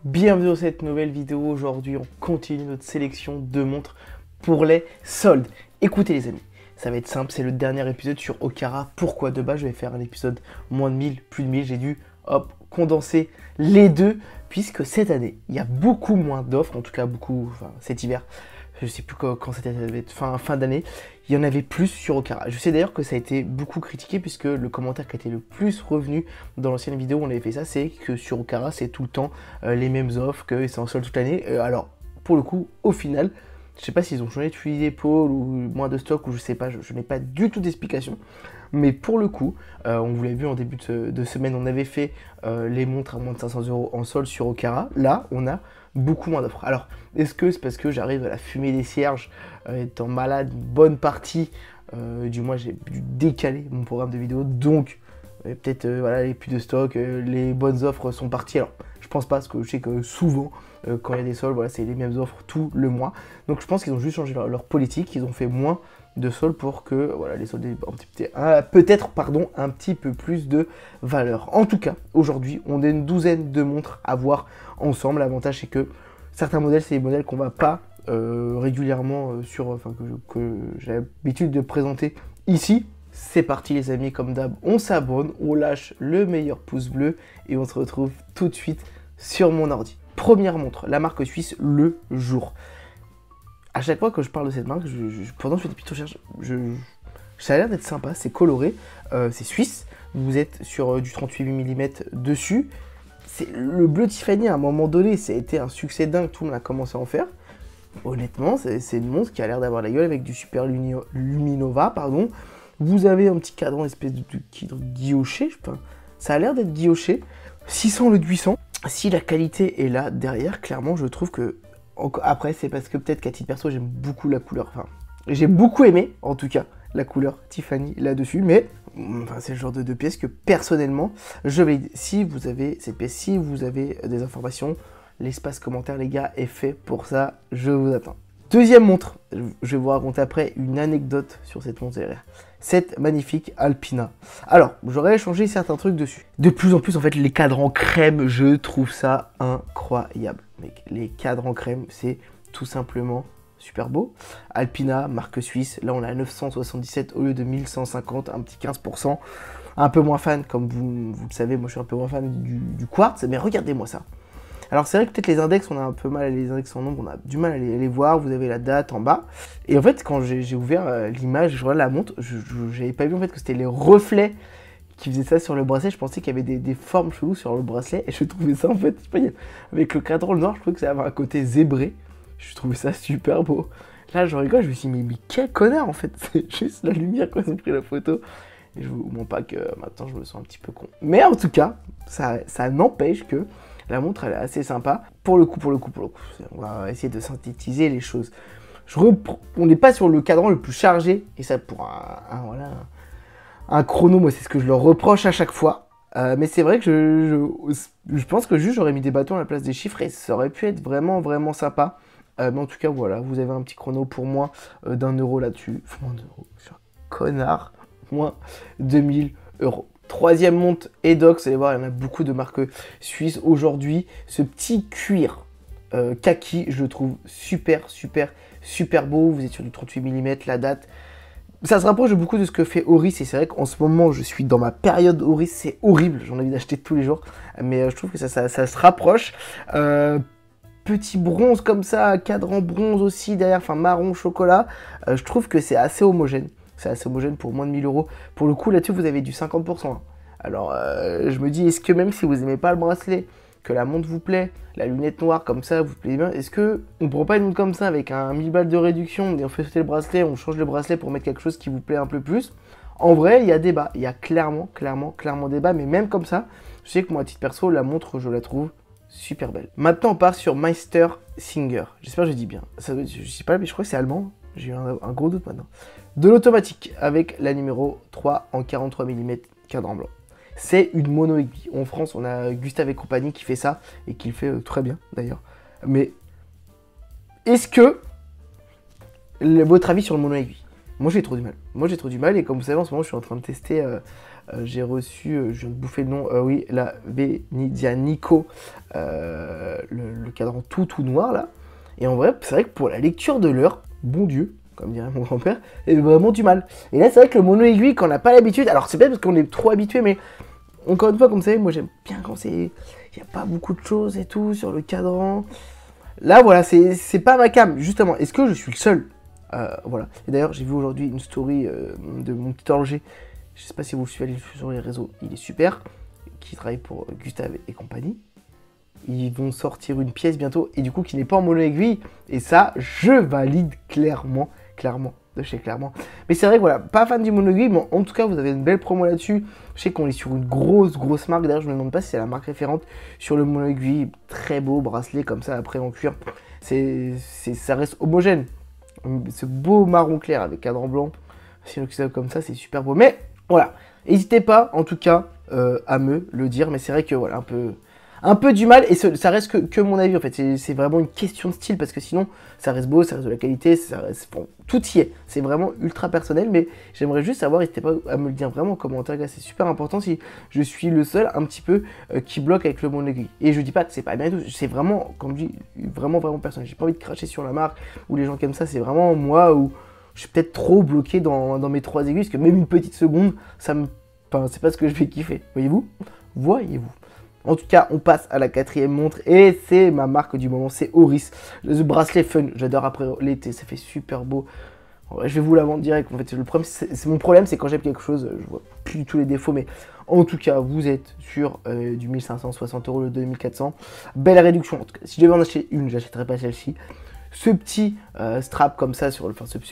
Bienvenue dans cette nouvelle vidéo. Aujourd'hui, on continue notre sélection de montres pour les soldes. Écoutez les amis, ça va être simple, c'est le dernier épisode sur Okara. Pourquoi de base je vais faire un épisode moins de 1000, plus de 1000. J'ai dû condenser les deux puisque cette année, il y a beaucoup moins d'offres, en tout cas beaucoup, cet hiver. Je sais plus quand c'était, ça devait être fin d'année. Il y en avait plus sur Okara. Je sais d'ailleurs que ça a été beaucoup critiqué puisque le commentaire qui a été le plus revenu dans l'ancienne vidéo où on avait fait ça, c'est que sur Okara, c'est tout le temps les mêmes offres, que c'est en solde toute l'année. Alors, pour le coup, au final, je sais pas s'ils ont changé de fusil d'épaule ou moins de stock ou je sais pas, je n'ai pas du tout d'explication. Mais pour le coup, on vous l'a vu en début de semaine, on avait fait les montres à moins de 500 € en solde sur Okara. Là, on a beaucoup moins d'offres. Alors, est-ce que c'est parce que j'arrive à la fumée des cierges, étant malade une bonne partie, du moins j'ai dû décaler mon programme de vidéo, donc peut-être voilà, les plus de stock, les bonnes offres sont parties. Alors, je pense pas, parce que je sais que souvent, quand il y a des soldes, voilà, c'est les mêmes offres tout le mois. Donc je pense qu'ils ont juste changé leur politique, ils ont fait moins de soldes pour que voilà, les soldes aient peut-être un petit peu plus de valeur. En tout cas, aujourd'hui, on a une douzaine de montres à voir ensemble. L'avantage, c'est que certains modèles, c'est des modèles qu'on va pas régulièrement que j'ai l'habitude de présenter ici. C'est parti les amis, comme d'hab, on s'abonne, on lâche le meilleur pouce bleu et on se retrouve tout de suite sur mon ordi. Première montre, la marque suisse Le Jour. À chaque fois que je parle de cette marque, pendant que je fais des petites recherches, ça a l'air d'être sympa, c'est coloré, c'est suisse, vous êtes sur du 38 mm dessus. Le bleu Tiffany à un moment donné, ça a été un succès dingue, tout le monde a commencé à en faire. Honnêtement, c'est une montre qui a l'air d'avoir la gueule avec du Super Luminova, pardon. Vous avez un petit cadran espèce de guilloché, ça a l'air d'être guilloché. 600 le 800. Si la qualité est là derrière, clairement, je trouve que... Après, c'est parce que peut-être qu'à titre perso, j'aime beaucoup la couleur. Enfin, j'ai beaucoup aimé, en tout cas, la couleur Tiffany là-dessus. Mais c'est le genre de pièce que, personnellement, je valide. Si vous avez cette pièce, si vous avez des informations, l'espace commentaire, les gars, est fait pour ça. Je vous attends. Deuxième montre, je vais vous raconter après une anecdote sur cette montre derrière. Cette magnifique Alpina. Alors, j'aurais changé certains trucs dessus. De plus en plus, en fait, les cadrans crème, je trouve ça incroyable. Mec, les cadrans crème, c'est tout simplement super beau. Alpina, marque suisse. Là, on a 977 au lieu de 1150, un petit 15%. Un peu moins fan, comme vous le savez, moi je suis un peu moins fan du quartz, mais regardez-moi ça. Alors c'est vrai que peut-être les index, on a un peu mal, les index en nombre, on a du mal à les voir, vous avez la date en bas. Et en fait, quand j'ai ouvert l'image, je regarde la montre, j'avais pas vu en fait que c'était les reflets qui faisaient ça sur le bracelet. Je pensais qu'il y avait des formes cheloues sur le bracelet, et je trouvais ça en fait, je sais pas, avec le cadran noir, je trouvais que ça avait un côté zébré. Je trouvais ça super beau. Là, je rigole, je me suis dit, mais quel connard en fait, c'est juste la lumière quand ils ont pris la photo. Et je vous mens pas que maintenant je me sens un petit peu con. Mais en tout cas, ça n'empêche que la montre, elle est assez sympa. Pour le coup, on va essayer de synthétiser les choses. On n'est pas sur le cadran le plus chargé. Et ça, pour un chrono, moi, c'est ce que je leur reproche à chaque fois. Mais c'est vrai que je pense que juste j'aurais mis des bâtons à la place des chiffres et ça aurait pu être vraiment, vraiment sympa. Mais en tout cas, voilà, vous avez un petit chrono pour moi d'1 € là-dessus. Enfin, 1 €, je suis un connard. Moins 2000 €. Troisième montre Edox, vous allez voir, il y en a beaucoup de marques suisses aujourd'hui. Ce petit cuir kaki, je le trouve super beau. Vous êtes sur du 38 mm, la date. Ça se rapproche beaucoup de ce que fait Oris, et c'est vrai qu'en ce moment, je suis dans ma période Oris, c'est horrible, j'en ai envie d'acheter tous les jours. Mais je trouve que ça se rapproche. Petit bronze comme ça, cadran bronze aussi derrière, enfin marron, chocolat. Je trouve que c'est assez homogène. C'est assez homogène pour moins de 1000 €. Pour le coup, là-dessus, vous avez du 50%. Hein. Alors, je me dis, est-ce que même si vous n'aimez pas le bracelet, que la montre vous plaît, la lunette noire comme ça vous plaît bien, est-ce que on prend pas une montre comme ça avec un 1000 balles de réduction et on fait sauter le bracelet, on change le bracelet pour mettre quelque chose qui vous plaît un peu plus? En vrai, il y a débat. Il y a clairement débat. Mais même comme ça, je sais que moi, à titre perso, la montre, je la trouve super belle. Maintenant, on part sur Meister Singer. J'espère que je dis bien. Ça, je sais pas, mais je crois que c'est allemand. J'ai eu un gros doute maintenant. De l'automatique avec la numéro 3 en 43 mm cadran blanc. C'est une mono aiguille. En France, on a Gustave et compagnie qui fait ça et qui le fait très bien d'ailleurs. Mais est-ce que votre avis sur le mono aiguille? Moi j'ai trop du mal. Moi j'ai trop du mal et comme vous savez en ce moment je suis en train de tester, j'ai reçu, je viens de bouffer le nom, oui, la Venidia Nico, le cadran tout noir là. Et en vrai, c'est vrai que pour la lecture de l'heure, bon Dieu, comme dirait mon grand-père, j'ai vraiment du mal. Et là c'est vrai que le mono aiguille quand on n'a pas l'habitude, alors c'est peut-être parce qu'on est trop habitué, mais encore une fois comme vous savez, moi j'aime bien quand c'est, il n'y a pas beaucoup de choses et tout sur le cadran. Là voilà, c'est pas ma cam, justement. Est-ce que je suis le seul? Voilà. Et d'ailleurs, j'ai vu aujourd'hui une story de mon petit horloger. Je sais pas si vous le suivez sur les réseaux. Il est super. Qui travaille pour Gustave et compagnie. Ils vont sortir une pièce bientôt. Et du coup, qui n'est pas en mono aiguille. Et ça, je valide clairement. De chez Clairement. Mais c'est vrai que voilà, pas fan du mono aiguille. Mais en tout cas, vous avez une belle promo là-dessus. Je sais qu'on est sur une grosse marque. D'ailleurs, je me demande pas si c'est la marque référente sur le mono aiguille. Très beau bracelet comme ça après en cuir. Ça reste homogène. Ce beau marron clair avec cadran blanc, si on ça comme ça, c'est super beau. Mais voilà, n'hésitez pas en tout cas à me le dire. Mais c'est vrai que voilà, un peu du mal et ça reste que mon avis en fait. C'est vraiment une question de style parce que sinon ça reste beau, ça reste de la qualité, bon, tout y est. C'est vraiment ultra personnel. Mais j'aimerais juste savoir, n'hésitez pas à me le dire vraiment en commentaire. C'est super important si je suis le seul un petit peu qui bloque avec le mono aiguille. Et je dis pas que c'est pas bien et tout. C'est vraiment, comme je dis, vraiment personnel. J'ai pas envie de cracher sur la marque ou les gens qui aiment ça. C'est vraiment moi où je suis peut-être trop bloqué dans mes 3 aiguilles parce que même une petite seconde, enfin, c'est pas ce que je vais kiffer. Voyez-vous. En tout cas, on passe à la 4e montre et c'est ma marque du moment, c'est Oris. Le bracelet fun, j'adore après l'été, ça fait super beau. Ouais, je vais vous la vendre direct. En fait, mon problème, c'est quand j'aime quelque chose, je vois plus du tout les défauts, mais en tout cas, vous êtes sur du 1560 € le 2400. Belle réduction. En tout cas, si je devais en acheter une, j'achèterais pas celle-ci. Ce petit strap comme ça, ce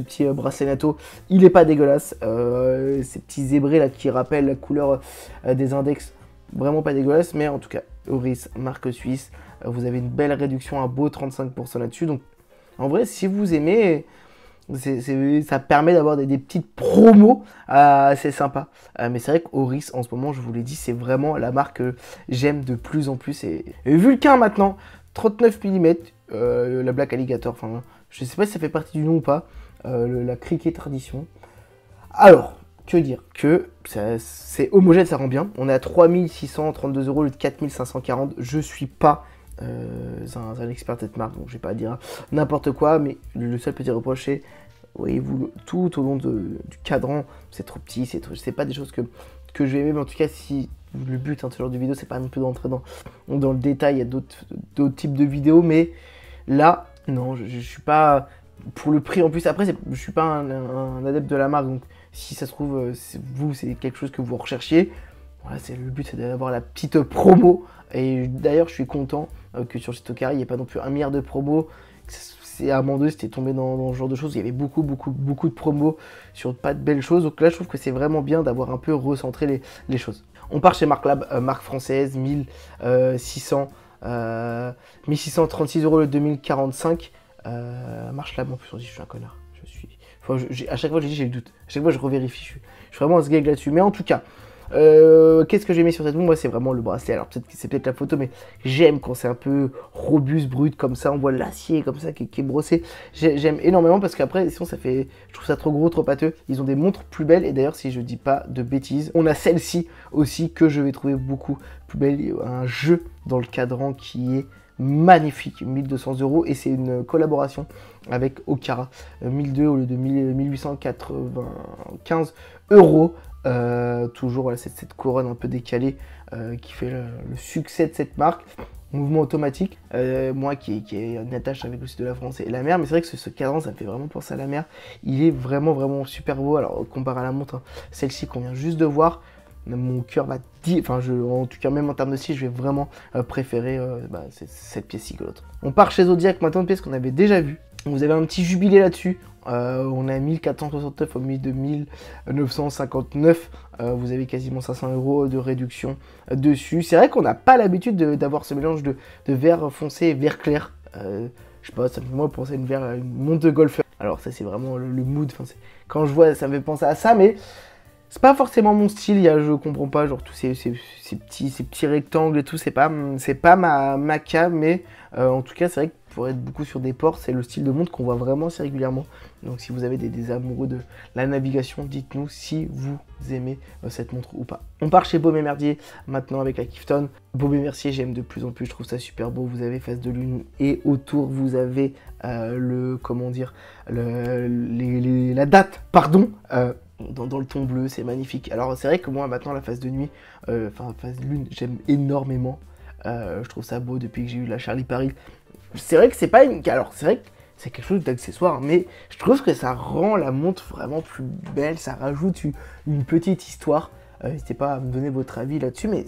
petit bracelet NATO, il est pas dégueulasse. Ces petits zébrés là qui rappellent la couleur des index. Vraiment pas dégueulasse, mais en tout cas, Oris, marque suisse, vous avez une belle réduction, un beau 35% là-dessus. Donc, en vrai, si vous aimez, ça permet d'avoir des petites promos assez sympas. Mais c'est vrai qu'Oris, en ce moment, je vous l'ai dit, c'est vraiment la marque que j'aime de plus en plus. Et Vulcain maintenant, 39 mm, la Black Alligator, enfin, je sais pas si ça fait partie du nom ou pas, la Cricket Tradition. Alors, que dire que c'est homogène, ça rend bien. On est à 3632 € au lieu de 4540. Je suis pas un expert de cette marque, donc je vais pas dire n'importe quoi, mais le seul petit reproche c'est, voyez-vous, tout au long du cadran, c'est trop petit, c'est pas des choses que je vais aimer, mais en tout cas, si le but de ce genre de vidéo, c'est pas non plus d'entrer dans le détail, il y a d'autres types de vidéos, mais là, non, je suis pas, pour le prix en plus, après, je suis pas un adepte de la marque, donc si ça se trouve, c'est quelque chose que vous recherchiez. Voilà, le but, c'est d'avoir la petite promo. Et d'ailleurs, je suis content que sur Stockari, il n'y ait pas non plus 1 milliard de promos. À un moment donné, c'était tombé dans ce genre de choses. Il y avait beaucoup de promos sur pas de belles choses. Donc là, je trouve que c'est vraiment bien d'avoir un peu recentré les choses. On part chez Marc Lab, marque française, 1636 € le 2045. Marc Lab, en plus, on dit je suis un connard. À chaque fois, j'ai le doute. À chaque fois, je revérifie. Je suis vraiment un sgeg là-dessus. Mais en tout cas, qu'est-ce que j'ai mis sur cette montre? Moi, c'est vraiment le bracelet. Alors, c'est peut-être la photo, mais j'aime quand c'est un peu robuste, brut, comme ça. On voit l'acier comme ça qui est brossé. J'aime énormément parce qu'après, sinon, je trouve ça trop gros, trop pâteux. Ils ont des montres plus belles. Et d'ailleurs, si je dis pas de bêtises, on a celle-ci aussi que je vais trouver beaucoup plus belle. Un jeu dans le cadran qui est magnifique, 1200 € et c'est une collaboration avec Okara, 1002 au lieu de 1895 €. Toujours voilà, cette couronne un peu décalée qui fait le succès de cette marque. Mouvement automatique, moi qui ai une attache avec le sud de la France et la mer, mais c'est vrai que ce cadran ça me fait vraiment penser à la mer. Il est vraiment super beau. Alors comparé à la montre, hein, celle-ci qu'on vient juste de voir, mon cœur va dire, en tout cas même en termes de style, je vais vraiment préférer cette pièce-ci que l'autre. On part chez Zodiac maintenant, une pièce qu'on avait déjà vue. Vous avez un petit jubilé là-dessus. On a 1469 au milieu de 1959. Vous avez quasiment 500 € de réduction dessus. C'est vrai qu'on n'a pas l'habitude d'avoir ce mélange de vert foncé et vert clair. Je sais pas, ça me fait moi penser à une montre de golfeur. Alors ça c'est vraiment le mood. Quand je vois, ça me fait penser à ça, mais C'est pas forcément mon style, je comprends pas, genre tous ces petits rectangles et tout, c'est pas ma cam, mais en tout cas, c'est vrai que pour être beaucoup sur des ports, c'est le style de montre qu'on voit vraiment assez régulièrement. Donc si vous avez des amoureux de la navigation, dites-nous si vous aimez cette montre ou pas. On part chez Baume & Mercier maintenant avec la Clifton. Baume & Mercier, j'aime de plus en plus, je trouve ça super beau. Vous avez face de lune et autour, vous avez la date, pardon, dans le ton bleu, c'est magnifique. Alors c'est vrai que moi maintenant la phase de nuit, phase de lune, j'aime énormément. Je trouve ça beau depuis que j'ai eu la Charlie Paris. C'est vrai que c'est pas une... Alors c'est vrai que c'est quelque chose d'accessoire, mais je trouve que ça rend la montre vraiment plus belle, ça rajoute une petite histoire. N'hésitez pas à me donner votre avis là-dessus, mais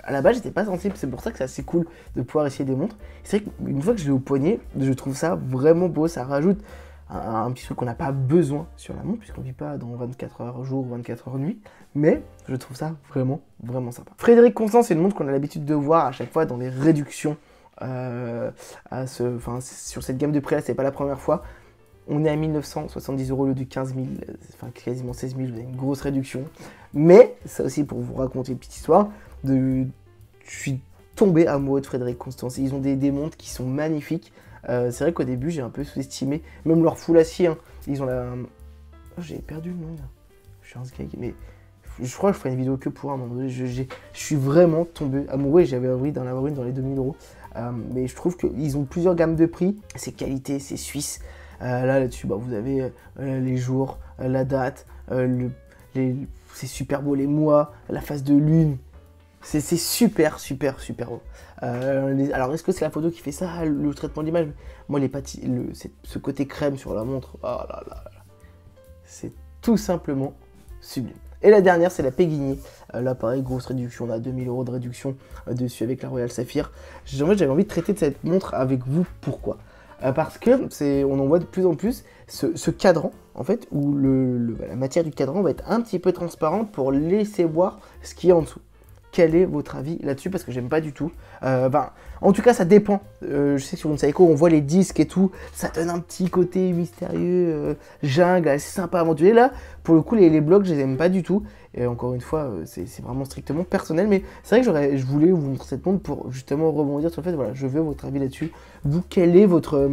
à la base j'étais pas sensible, c'est pour ça que c'est assez cool de pouvoir essayer des montres. C'est vrai qu'une fois que je l'ai au poignet, je trouve ça vraiment beau, ça rajoute un petit truc qu'on n'a pas besoin sur la montre, puisqu'on ne vit pas dans 24 heures jour, 24 heures nuit, mais je trouve ça vraiment, vraiment sympa. Frédéric Constant, c'est une montre qu'on a l'habitude de voir à chaque fois dans les réductions sur cette gamme de prix là, c'est pas la première fois. On est à 1970 € au lieu de 15 000, quasiment 16 000, vous avez une grosse réduction. Mais, ça aussi pour vous raconter une petite histoire, je suis tombé amoureux de Frédéric Constant. Ils ont des montres qui sont magnifiques. C'est vrai qu'au début j'ai un peu sous-estimé, même leur full acier, hein. Ils ont la... Oh, j'ai perdu le nom là. Je suis un skag, mais je crois que je ferai une vidéo que pour un moment. Je suis vraiment tombé amoureux et j'avais envie d'en avoir une dans les 2000 €. Mais je trouve qu'ils ont plusieurs gammes de prix. C'est qualité, c'est suisse. Là-dessus, vous avez les jours, la date, c'est super beau, les mois, la phase de lune. C'est super beau. Alors, est-ce que c'est la photo qui fait ça, le traitement d'image? Moi, ce côté crème sur la montre, oh là là, c'est tout simplement sublime. Et la dernière, c'est la Péguinier. Là, pareil, grosse réduction. On a 2000 € de réduction dessus avec la Royal Saphir. J'avais envie de traiter de cette montre avec vous. Pourquoi? Parce que on en voit de plus en plus ce cadran, en fait, où la matière du cadran va être un petit peu transparente pour laisser voir ce qu'il y a en dessous. Quel est votre avis là-dessus? Parce que j'aime pas du tout. En tout cas, ça dépend. Je sais que sur une Seiko, on voit les disques et tout. Ça donne un petit côté mystérieux, jungle, assez sympa à aventurer. Là, pour le coup, les blocs, je les aime pas du tout. Et encore une fois, c'est vraiment strictement personnel. Mais c'est vrai que je voulais vous montrer cette montre pour justement rebondir sur le fait, voilà, je veux votre avis là-dessus. Vous, quel est votre...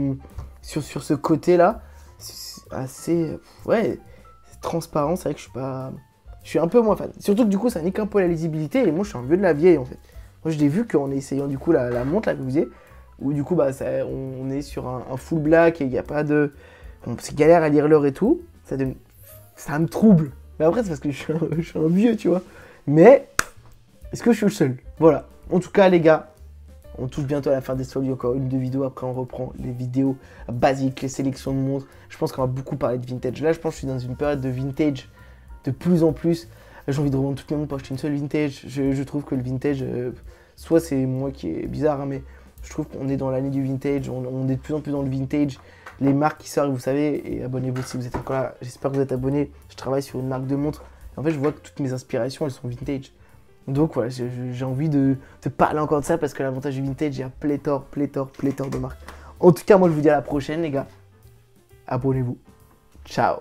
sur ce côté-là, assez... ouais, c'est transparent. C'est vrai que je suis un peu moins fan. Surtout que du coup, ça nique un peu la lisibilité. Et moi, je suis un vieux de la vieille, en fait. Moi, je l'ai vu qu'en essayant du coup la montre là que vous disiez, où du coup, on est sur un full black et il n'y a pas de... c'est galère à lire l'heure et tout. Ça me trouble. Mais après, c'est parce que je suis un vieux, tu vois. Mais, est-ce que je suis le seul? Voilà. En tout cas, les gars, on touche bientôt à la fin des soldes. Encore une, deux vidéos. Après, on reprend les vidéos basiques, les sélections de montres. Je pense qu'on va beaucoup parler de vintage. Là, je pense que je suis dans une période de vintage. De plus en plus, j'ai envie de revendre toutes mes montres pour acheter une seule vintage. Je trouve que le vintage, soit c'est moi qui est bizarre, hein, mais je trouve qu'on est dans l'année du vintage, on est de plus en plus dans le vintage. Les marques qui sortent, vous savez, et abonnez-vous si vous êtes encore là. J'espère que vous êtes abonnés. Je travaille sur une marque de montres. En fait, je vois que toutes mes inspirations, elles sont vintage. Donc voilà, j'ai envie de parler encore de ça parce que l'avantage du vintage, il y a pléthore de marques. En tout cas, moi, je vous dis à la prochaine, les gars. Abonnez-vous. Ciao.